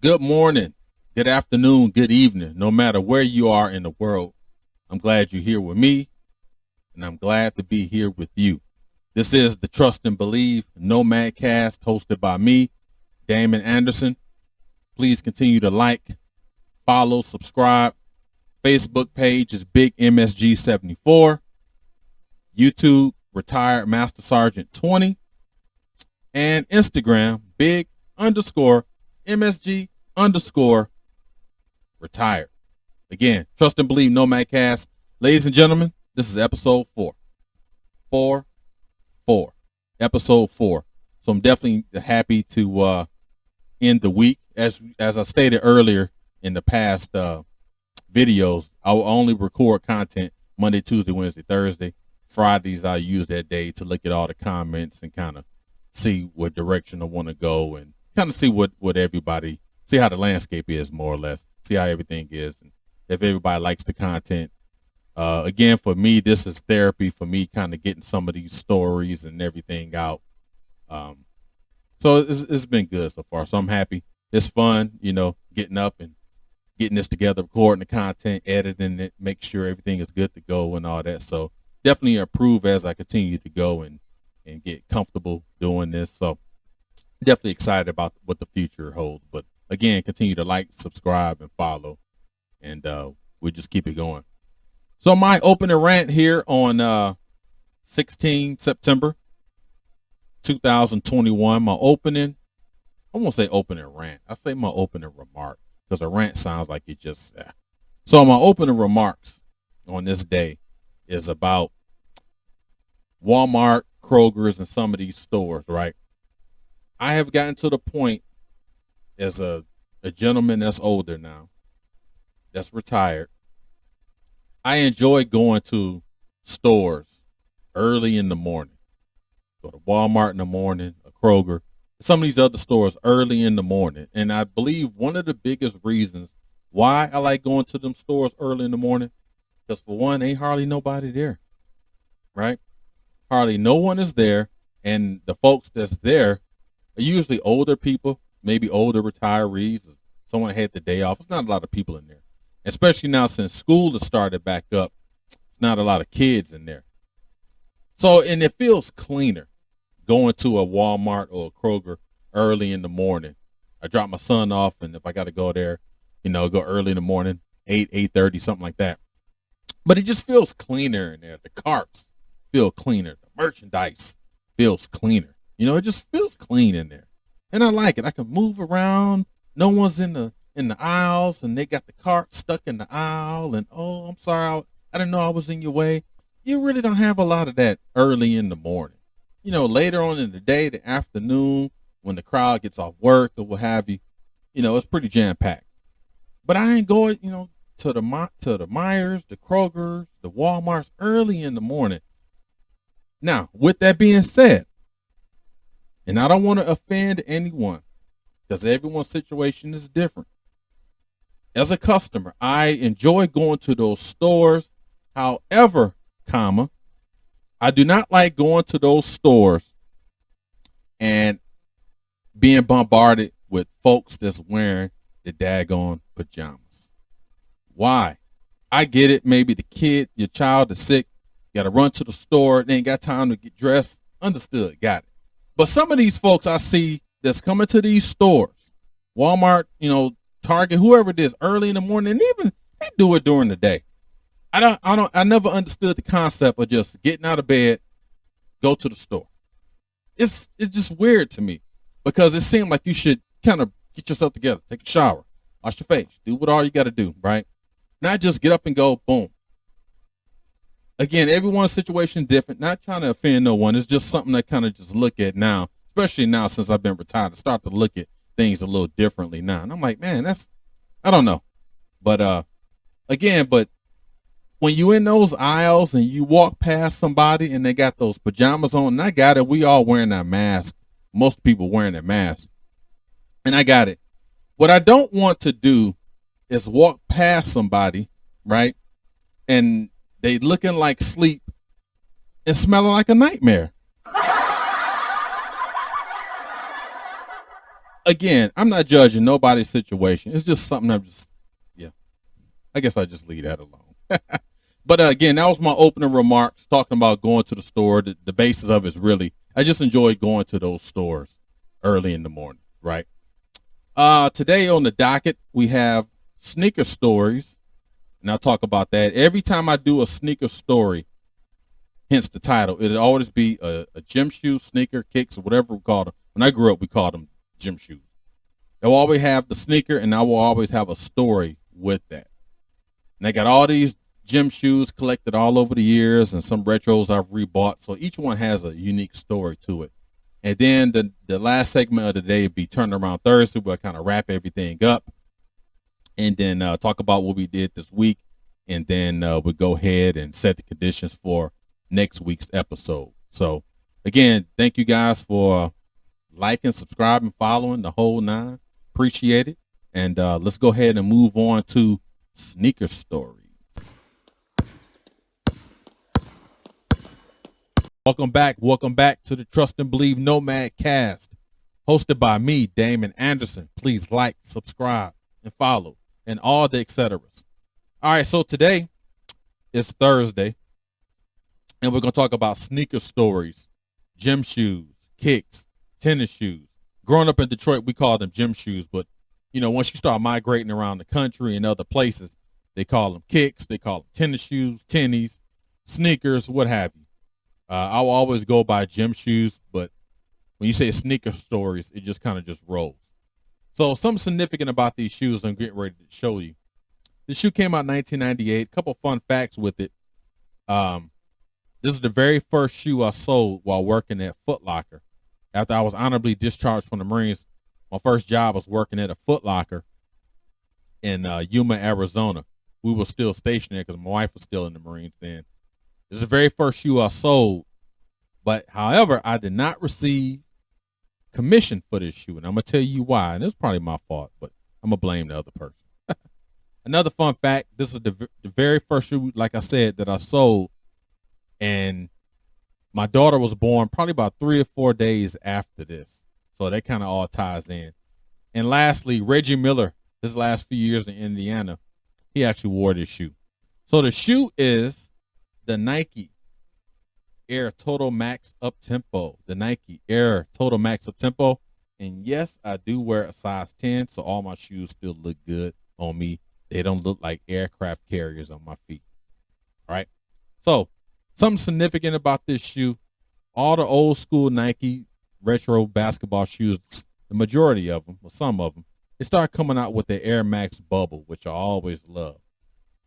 Good morning, good afternoon, good evening, no matter where you are in the world. I'm glad you're here with me, and I'm glad to be here with you. This is the Trust and Believe Nomad Cast hosted by me, Damon Anderson. Please continue to like, follow, subscribe. Facebook page is Big MSG74. YouTube, Retired Master Sergeant 20. And Instagram, Big _ MSG _ retired. Again, Trust and Believe Nomad Cast. Ladies and gentlemen, this is episode 4. 4. Episode 4. So I'm definitely happy to end the week. As I stated earlier in the past videos, I will only record content Monday, Tuesday, Wednesday, Thursday. Fridays, I use that day to look at all the comments and kind of see what direction I want to go and kind of see what everybody, see how the landscape is more or less, see how everything is, and if everybody likes the content. Again, for me, this is therapy for me, kind of getting some of these stories and everything out. So it's been good so far. So I'm happy. It's fun, getting up and getting this together, recording the content, editing it, make sure everything is good to go and all that. So definitely improve as I continue to go and get comfortable doing this. So definitely excited about what the future holds. But again, continue to like, subscribe, and follow, and we'll just keep it going. So my opening rant here on 16 September 2021, my opening, I won't say opening rant. I say my opening remark because a rant sounds like it just, So my opening remarks on this day is about Walmart, Kroger's, and some of these stores, right? I have gotten to the point as a gentleman that's older now, that's retired. I enjoy going to stores early in the morning. Go to Walmart in the morning, a Kroger, some of these other stores early in the morning. And I believe one of the biggest reasons why I like going to them stores early in the morning, because for one, ain't hardly nobody there, right? Hardly no one is there. And the folks that's there are usually older people, maybe older retirees. Someone had the day off. It's not a lot of people in there, especially now since school has started back up. It's not a lot of kids in there. So, and it feels cleaner going to a Walmart or a Kroger early in the morning. I drop my son off, and if I got to go there, go early in the morning, 8:30, something like that. But it just feels cleaner in there. The carts feel cleaner. The merchandise feels cleaner. It just feels clean in there. And I like it. I can move around. No one's in the aisles, and they got the cart stuck in the aisle. And, oh, I'm sorry, I didn't know I was in your way. You really don't have a lot of that early in the morning. Later on in the day, the afternoon, when the crowd gets off work or what have you, it's pretty jam-packed. But I ain't going, to the Myers, the Krogers, the Walmarts early in the morning. Now, with that being said, and I don't want to offend anyone because everyone's situation is different. As a customer, I enjoy going to those stores. However, I do not like going to those stores and being bombarded with folks that's wearing the daggone pajamas. Why? I get it. Maybe your child is sick. You got to run to the store. They ain't got time to get dressed. Understood. Got it. But some of these folks I see that's coming to these stores, Walmart, Target, whoever it is, early in the morning, and even they do it during the day. I never understood the concept of just getting out of bed, go to the store. It's just weird to me because it seemed like you should kind of get yourself together, take a shower, wash your face, do what all you got to do, right? Not just get up and go, boom. Again, everyone's situation is different. Not trying to offend no one. It's just something I kind of just look at now, especially now since I've been retired. I start to look at things a little differently now. And I'm like, man, I don't know. But again, when you in those aisles and you walk past somebody and they got those pajamas on, and I got it, we all wearing that mask. Most people wearing that mask. And I got it. What I don't want to do is walk past somebody, right? And they looking like sleep and smelling like a nightmare. Again, I'm not judging nobody's situation. It's just something yeah, I guess I just leave that alone. But again, that was my opening remarks talking about going to the store. The basis of it is really, I just enjoy going to those stores early in the morning, right? Today on the docket, we have sneaker stories, and I'll talk about that. Every time I do a sneaker story, hence the title, it'll always be a gym shoe, sneaker, kicks, or whatever we call them. When I grew up, we called them gym shoes. They'll always have the sneaker, and I will always have a story with that. And I got all these gym shoes collected all over the years, and some retros I've rebought. So each one has a unique story to it. And then the last segment of the day would be Turnaround Thursday, where I kind of wrap everything up, and then talk about what we did this week, and then we'll go ahead and set the conditions for next week's episode. So again, thank you guys for liking, subscribing, following the whole nine. Appreciate it. And let's go ahead and move on to sneaker stories. Welcome back to the Trust and Believe Nomad Cast, hosted by me, Damon Anderson. Please like, subscribe, and follow, and all the etceteras. All right, so today is Thursday, and we're going to talk about sneaker stories, gym shoes, kicks, tennis shoes. Growing up in Detroit, we call them gym shoes, but you know, once you start migrating around the country and other places, they call them kicks, they call them tennis shoes, tennies, sneakers, what have you. I will always go by gym shoes, but when you say sneaker stories, it just kind of just rolls. So something significant about these shoes I'm getting ready to show you. This shoe came out in 1998. A couple fun facts with it. This is the very first shoe I sold while working at Footlocker. After I was honorably discharged from the Marines, my first job was working at a Footlocker in Yuma, Arizona. We were still stationed there because my wife was still in the Marines then. This is the very first shoe I sold, but however, I did not receive commission for this shoe, and I'm gonna tell you why. And it's probably my fault, but I'm gonna blame the other person. Another fun fact: this is the very first shoe, like I said, that I sold, and my daughter was born probably about 3 or 4 days after this, so that kind of all ties in. And lastly, Reggie Miller, his last few years in Indiana, he actually wore this shoe. So the shoe is the Nike Air Total Max Uptempo. The Nike Air Total Max Uptempo. And yes, I do wear a size 10, so all my shoes still look good on me. They don't look like aircraft carriers on my feet. All right. So something significant about this shoe, all the old school Nike retro basketball shoes, the majority of them, or some of them, they start coming out with the Air Max bubble, which I always love.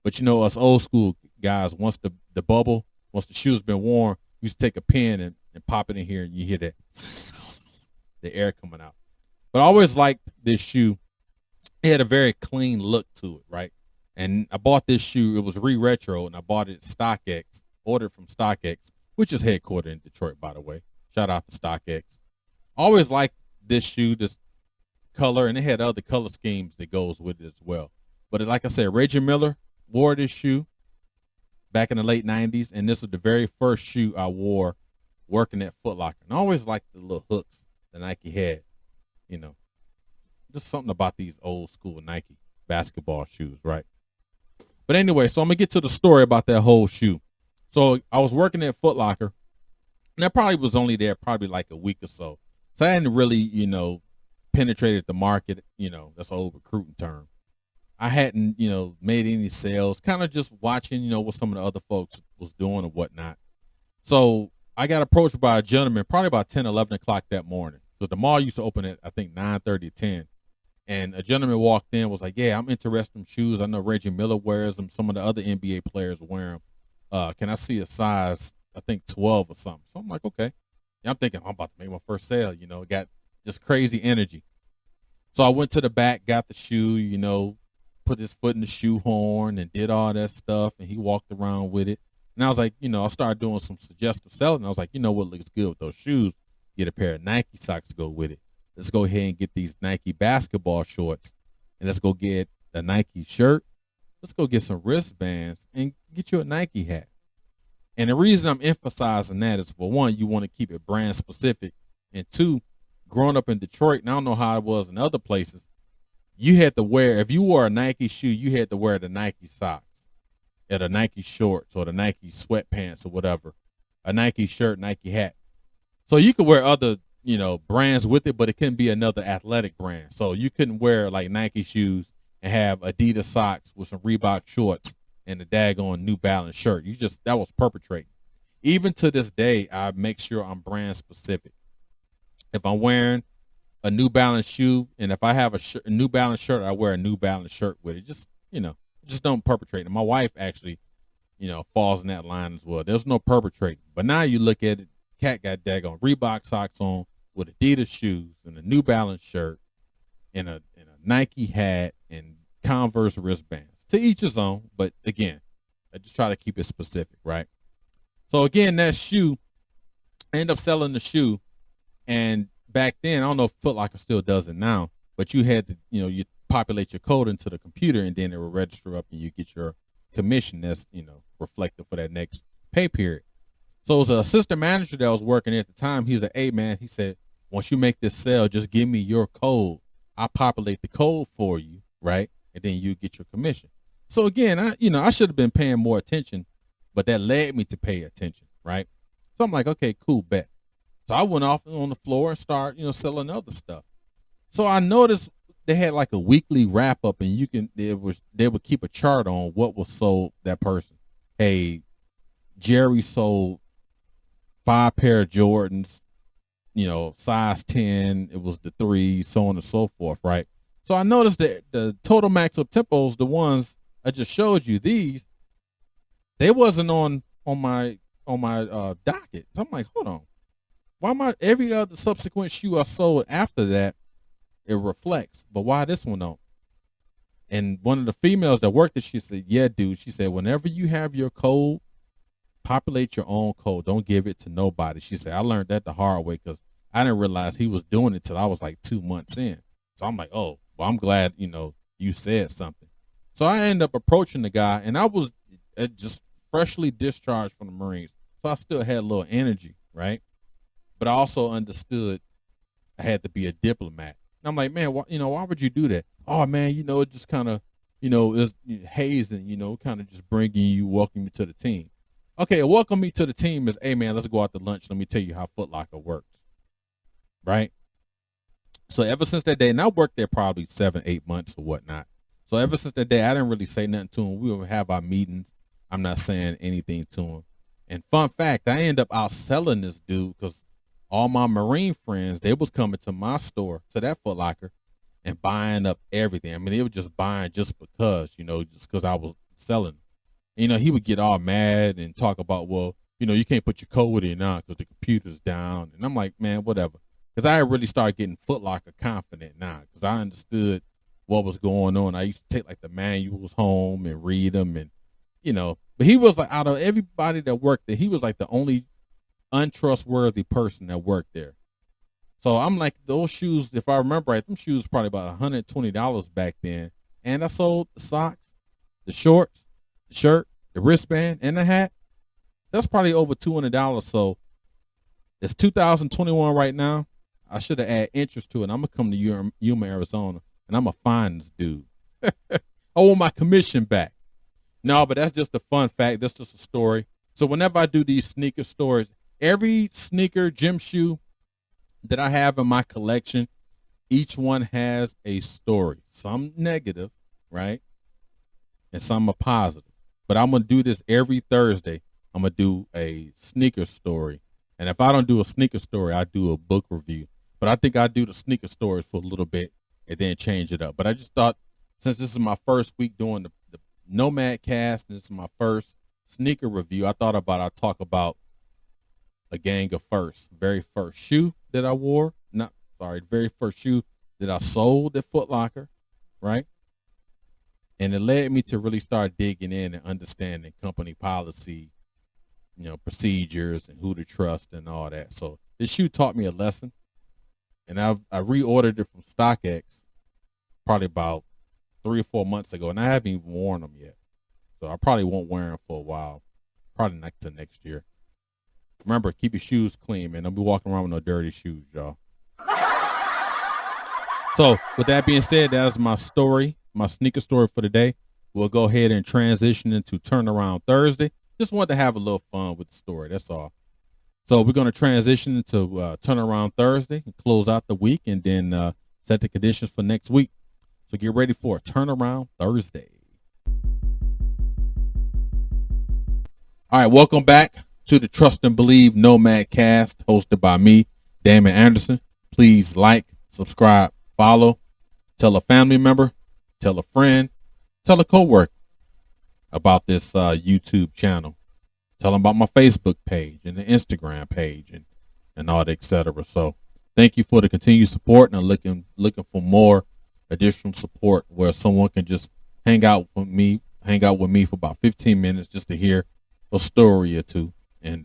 But you know, us old school guys, once the bubble, once the shoe's been worn, you used to take a pen and pop it in here, and you hear that the air coming out. But I always liked this shoe. It had a very clean look to it, right? And I bought this shoe. It was retro, and I bought it at StockX, ordered from StockX, which is headquartered in Detroit, by the way. Shout out to StockX. I always liked this shoe, this color, and it had other color schemes that goes with it as well. But like I said, Reggie Miller wore this shoe back in the late 90s, and this was the very first shoe I wore working at Foot Locker. And I always liked the little hooks that Nike had, you know. Just something about these old school Nike basketball shoes, right? But anyway, so I'm going to get to the story about that whole shoe. So I was working at Foot Locker, and I probably was only there probably like a week or so. So I hadn't really, you know, penetrated the market, you know, that's an old recruiting term. I hadn't, you know, made any sales, kind of just watching, you know, what some of the other folks was doing or whatnot. So I got approached by a gentleman probably about 10, 11 o'clock that morning. Because the mall used to open at, I think, 9:30, 10. And a gentleman walked in, was like, yeah, I'm interested in shoes. I know Reggie Miller wears them. Some of the other NBA players wear them. Can I see a size, I think, 12 or something? So I'm like, okay. Yeah, I'm thinking, I'm about to make my first sale. You know, got just crazy energy. So I went to the back, got the shoe, you know, put his foot in the shoe horn and did all that stuff. And he walked around with it. And I was like, you know, I started doing some suggestive selling. I was like, you know what looks good with those shoes? Get a pair of Nike socks to go with it. Let's go ahead and get these Nike basketball shorts, and let's go get a Nike shirt. Let's go get some wristbands and get you a Nike hat. And the reason I'm emphasizing that is, for one, you want to keep it brand specific, and two, growing up in Detroit, and I don't know how it was in other places, you had to wear, if you wore a Nike shoe, you had to wear the Nike socks or the Nike shorts or the Nike sweatpants or whatever, a Nike shirt, Nike hat. So you could wear other, brands with it, but it couldn't be another athletic brand. So you couldn't wear like Nike shoes and have Adidas socks with some Reebok shorts and a daggone New Balance shirt. That was perpetrating. Even to this day, I make sure I'm brand specific. If I'm wearing a New Balance shoe, and if I have a New Balance shirt, I wear a New Balance shirt with it. Just don't perpetrate. And my wife actually, falls in that line as well. There's no perpetrating. But now you look at it, cat got daggone Reebok socks on with Adidas shoes and a New Balance shirt and a Nike hat and Converse wristbands. To each his own, but again, I just try to keep it specific, right? So again, that shoe, I end up selling the shoe, and back then, I don't know if Foot Locker still does it now, but you had to, you populate your code into the computer, and then it will register up, and you get your commission that's, reflected for that next pay period. So it was an assistant manager that was working at the time. He said, "Hey man," he said, "once you make this sale, just give me your code. I'll populate the code for you, right? And then you get your commission." So again, I should have been paying more attention, but that led me to pay attention, right? So I'm like, okay, cool, bet. So I went off on the floor and started, selling other stuff. So I noticed they had like a weekly wrap up, and they would keep a chart on what was sold that person. Hey, Jerry sold 5 pair of Jordans, size 10. It was the 3, so on and so forth, right? So I noticed that the Total Max Uptempos, the ones I just showed you, they wasn't on my docket. So I'm like, hold on. Why am I, every other subsequent shoe I sold after that, it reflects, but why this one don't? And one of the females that worked it, she said, "Yeah, dude," she said, "whenever you have your code, populate your own code. Don't give it to nobody." She said, "I learned that the hard way because I didn't realize he was doing it till I was like 2 months in." So I'm like, "Oh, well, I'm glad, you said something." So I ended up approaching the guy, and I was just freshly discharged from the Marines. So I still had a little energy, right? But I also understood I had to be a diplomat. And I'm like, "Man, why would you do that?" "Oh man, it just kind of, it's hazing, kind of just bringing you, welcome you to the team." Okay, welcome me to the team is, "Hey man, let's go out to lunch. Let me tell you how Foot Locker works." Right? So ever since that day, and I worked there probably 7, 8 months or whatnot. So ever since that day, I didn't really say nothing to him. We would have our meetings. I'm not saying anything to him. And fun fact, I ended up outselling this dude because all my Marine friends, they was coming to my store, to that Foot Locker, and buying up everything. I mean, they were just buying just because, just because I was selling. He would get all mad and talk about, well, you can't put your code in now because the computer's down. And I'm like, man, whatever. Because I really started getting Foot Locker confident now because I understood what was going on. I used to take like the manuals home and read them, and but he was like, out of everybody that worked there, he was like the only untrustworthy person that worked there. So I'm like, those shoes, if I remember right, them shoes probably about $120 back then. And I sold the socks, the shorts, the shirt, the wristband, and the hat. That's probably over $200. So it's 2021 right now. I should have added interest to it. I'm going to come to Yuma, Arizona, and I'm going to find this dude. I want my commission back. No, but that's just a fun fact. That's just a story. So whenever I do these sneaker stories, every sneaker, gym shoe that I have in my collection, each one has a story. Some negative, right? And some are positive. But I'm going to do this every Thursday. I'm going to do a sneaker story. And if I don't do a sneaker story, I do a book review. But I think I do the sneaker stories for a little bit and then change it up. But I just thought, since this is my first week doing the Nomad Cast, and this is my first sneaker review, I thought I'd talk about a gang of very first shoe that I wore. Very first shoe that I sold at Foot Locker, right? And it led me to really start digging in and understanding company policy, procedures and who to trust and all that. So this shoe taught me a lesson, and I reordered it from StockX probably about 3 or 4 months ago, and I haven't even worn them yet. So I probably won't wear them for a while, probably till next year. Remember, keep your shoes clean, man. Don't be walking around with no dirty shoes, y'all. So with that being said, that is my story, my sneaker story for the day. We'll go ahead and transition into Turnaround Thursday. Just wanted to have a little fun with the story. That's all. So we're going to transition into Turnaround Thursday and close out the week, and then set the conditions for next week. So get ready for Turnaround Thursday. All right, welcome back to the Trust and Believe Nomad Cast, hosted by me, Damon Anderson. Please like, subscribe, follow, tell a family member, tell a friend, tell a coworker about this YouTube channel. Tell them about my Facebook page and the Instagram page and all that, etc. So thank you for the continued support, and I'm looking for more additional support where someone can just hang out with me for about 15 minutes just to hear a story or two, and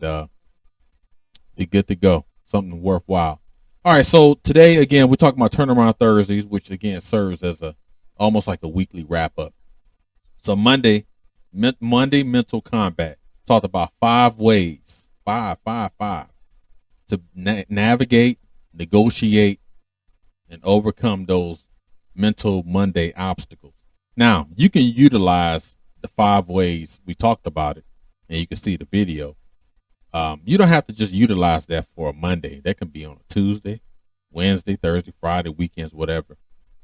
be good to go. Something worthwhile. All right, so today again we're talking about Turnaround Thursdays, which again serves as almost like a weekly wrap up. So Monday mental combat talked about 5 ways, five to navigate, negotiate, and overcome those mental Monday obstacles. Now you can utilize the 5 ways we talked about it, and you can see the video. You don't have to just utilize that for a Monday. That can be on a Tuesday, Wednesday, Thursday, Friday, weekends, whatever.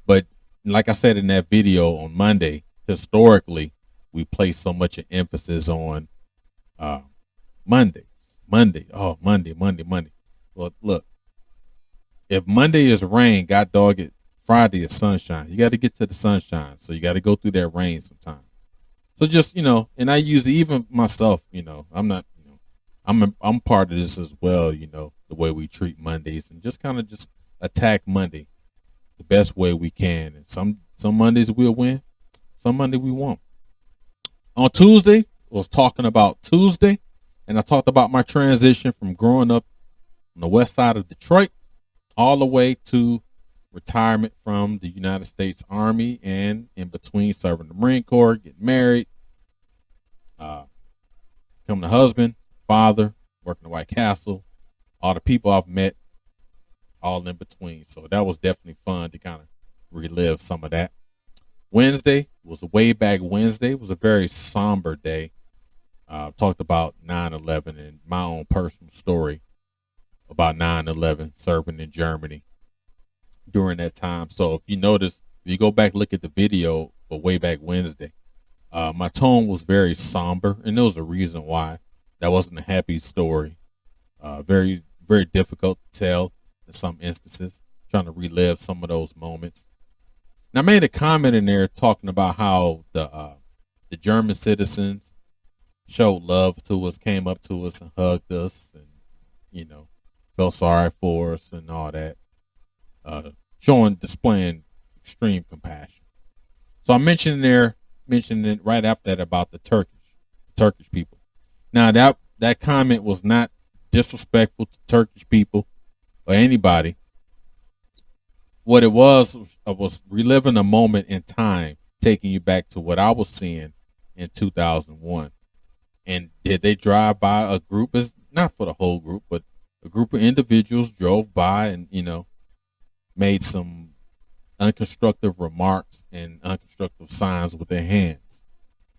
But like I said in that video on Monday, historically, we place so much emphasis on Mondays. Monday. Well, look, if Monday is rain, God dog it, Friday is sunshine. You got to get to the sunshine. So you got to go through that rain sometime. So just, and I use even myself, I'm not, I'm part of this as well, the way we treat Mondays, and just kind of just attack Monday the best way we can. And some Mondays we'll win, some Monday we won't. On Tuesday, I was talking about Tuesday, and I talked about my transition from growing up on the west side of Detroit all the way to retirement from the United States Army, and in between serving the Marine Corps, getting married, becoming a husband, father, working at White Castle, all the people I've met, all in between. So that was definitely fun to kind of relive some of that. Wednesday was a way back Wednesday. It was a very somber day. Talked about 9/11 and my own personal story about 9/11, serving in Germany during that time. So if you notice, if you go back, look at the video for way back Wednesday, my tone was very somber, and there was a reason why. That wasn't a happy story. Very, very difficult to tell in some instances, trying to relive some of those moments. And I made a comment in there talking about how the German citizens showed love to us, came up to us and hugged us, and felt sorry for us and all that, displaying extreme compassion. So I mentioned it right after that about the Turkish people. Now that comment was not disrespectful to Turkish people or anybody. What it was reliving a moment in time, taking you back to what I was seeing in 2001. And did they drive by a group, as not for the whole group, but a group of individuals drove by and, made some unconstructive remarks and unconstructive signs with their hands.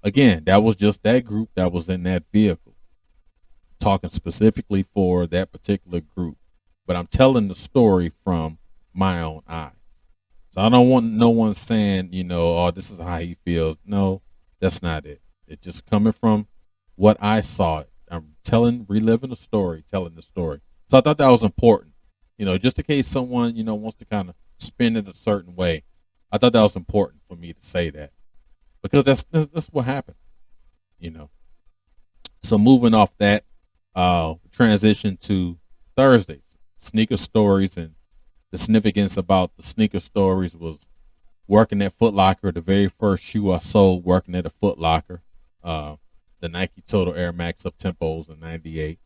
Again, that was just that group that was in that vehicle, talking specifically for that particular group. But I'm telling the story from my own eyes. So I don't want no one saying, oh, this is how he feels. No, that's not it. It's just coming from what I saw. I'm reliving the story, telling the story. So I thought that was important, just in case someone, wants to kind of spin it a certain way. I thought that was important for me to say that, because that's what happened, So moving off that, transition to Thursdays, sneaker stories. And the significance about the sneaker stories was working at Foot Locker. The very first shoe I sold working at a Foot Locker, the Nike Total Air Max Uptempos in '98.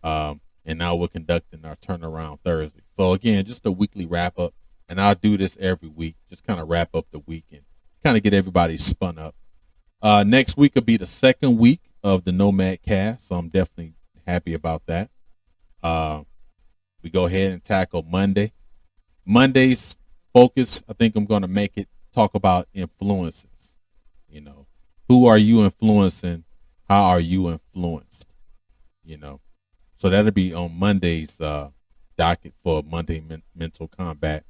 And now we're conducting our Turnaround Thursday. So again, just a weekly wrap up, and I'll do this every week, just kind of wrap up the week and kind of get everybody spun up. Next week will be the second week of the Nomad Cast, so I'm definitely happy about that. We go ahead and tackle Monday. Monday's focus, I think I'm going to make it talk about influences. You know, who are you influencing? How are you influenced? You know, so that'll be on Monday's docket for Monday Mental Combat.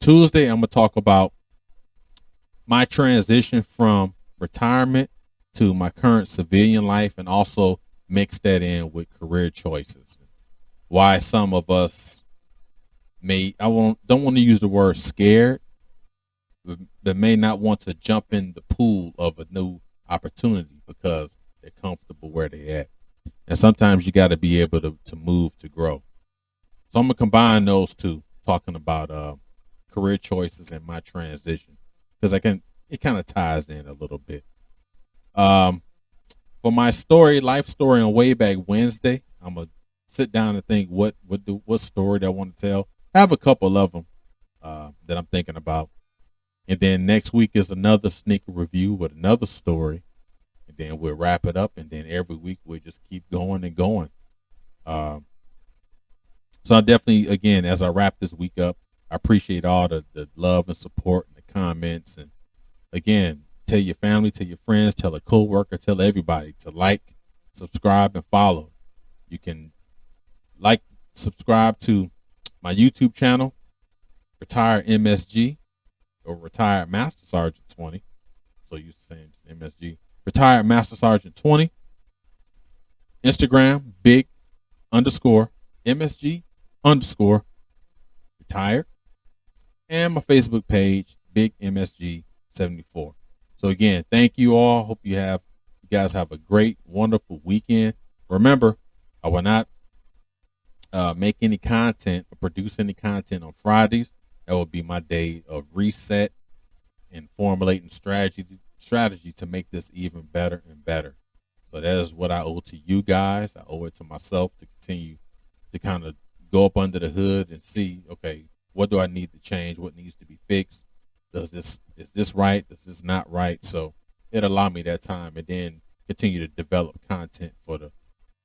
Tuesday, I'm going to talk about my transition from retirement to my current civilian life, and also mix that in with career choices. Why some of us don't want to use the word scared, but may not want to jump in the pool of a new opportunity because they're comfortable where they're at. And sometimes you got to be able to move to grow. So I'm gonna combine those two, talking about career choices and my transition, because it kind of ties in a little bit. Um, for my life story on Way Back Wednesday, I'm gonna sit down and think what story that I want to tell. I have a couple of them that I'm thinking about, and then next week is another sneaker review with another story, and then we'll wrap it up, and then every week we'll just keep going and going. Um, so I definitely, again, as I wrap this week up, I appreciate all the love and support and the comments, and again, tell your family, tell your friends, tell a coworker, tell everybody to like, subscribe, and follow. You can subscribe to my YouTube channel, Retired MSG, or Retired Master Sergeant 20. So you saying MSG. Retired Master Sergeant 20. Instagram, big underscore MSG underscore retired. And my Facebook page, big MSG 74. So again, thank you all. Hope you guys have a great, wonderful weekend. Remember, I will not make any content or produce any content on Fridays. That will be my day of reset and formulating strategy to make this even better and better. So that is what I owe to you guys. I owe it to myself to continue to kind of go up under the hood and see, okay, what do I need to change? What needs to be fixed? Is this right? Is this not right? So it allowed me that time, and then continue to develop content for the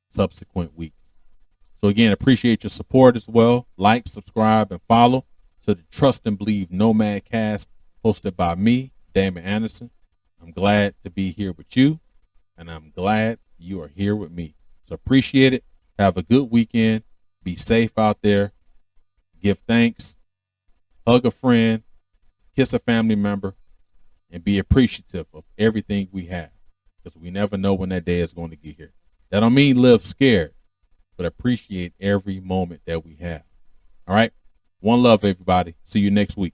subsequent week. So again, appreciate your support as well. Like, subscribe, and follow to the Trust and Believe Nomad Cast, hosted by me, Damon Anderson. I'm glad to be here with you, and I'm glad you are here with me. So appreciate it. Have a good weekend. Be safe out there. Give thanks. Hug a friend. Kiss a family member. And be appreciative of everything we have, because we never know when that day is going to get here. That don't mean live scared, but appreciate every moment that we have. All right? One love, everybody. See you next week.